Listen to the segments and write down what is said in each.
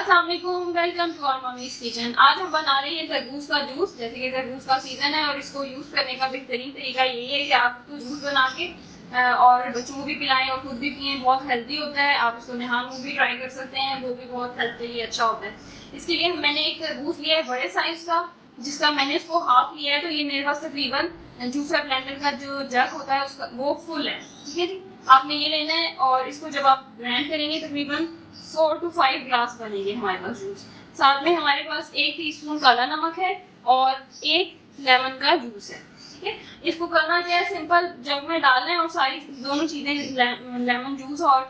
अस्सलाम वालेकुम, welcome to our mummy's kitchen. आज हम बना रहे हैं तरबूज का जूस। जैसे कि तरबूज का सीजन है और इसको यूज करने का बेहतरीन तरीका यही है कि आप इसको जूस बना के और बच्चों को भी पिलाएं और खुद भी पिए। बहुत हेल्दी होता है। आप इसको नहा मुँह भी ट्राई कर सकते हैं, वो भी बहुत हेल्थ के लिए अच्छा होता है। इसके लिए मैंने एक तरबूज लिया है बड़े साइज का, जिसका मैंने इसको हाफ लिया है। तो ये मेरे पास तकरीबन जूसर ब्लेंडर का जो जग होता है उसका वो फुल है। ठीक है जी, आपने ये लेना है और इसको जब आप ग्राइंड करेंगे तकरीबन 4 to 5 ग्लास बनेंगे हमारे पास जूस। साथ में हमारे पास 1 टीस्पून काला नमक है और 1 लेमन का जूस है। ठीक है, इसको करना क्या है, सिंपल जग में डालना है और सारी दोनों चीजें लेमन जूस और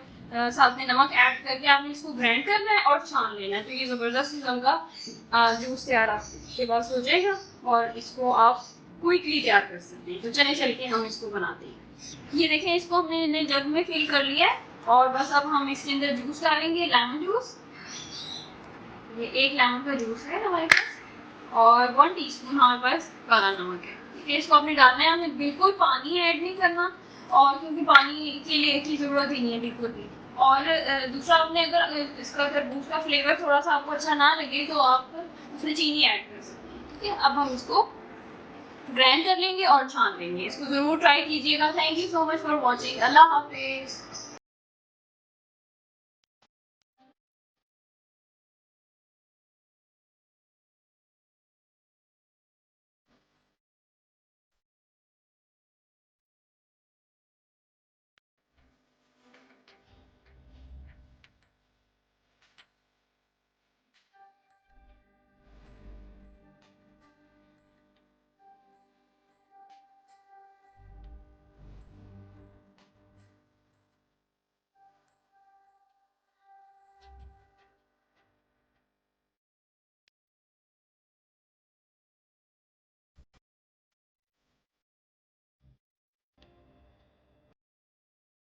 साथ में नमक ऐड करके आपने इसको ग्राइंड करना है और छान लेना है। तो ये जबरदस्त किस्म का जूस तैयार आपके पास हो जाएगा और इसको आप क्विकली तैयार कर सकते हैं। तो चले चल के हम इसको बनाते हैं। ये देखें, इसको हमने जग में फिल कर लिया है और बस अब हम इसके अंदर जूस डालेंगे, लेमन जूस। ये 1 लेमन का जूस है हमारे पास और 1 टीस्पून हमारे पास काला नमक है। ठीक है, इसको आपने डालना है, हमें बिल्कुल पानी ऐड नहीं करना और क्योंकि पानी के लिए की जरूरत ही नहीं है बिल्कुल भी। और दूसरा, आपने अगर इसका तरबूज का फ्लेवर थोड़ा सा आपको अच्छा ना लगे तो आप उसमें चीनी ऐड कर सकते हैं। ठीक है, अब हम इसको ग्राइंड कर लेंगे और छान लेंगे। इसको जरूर ट्राई कीजिएगा। Thank you so much for watching. Allah Hafiz.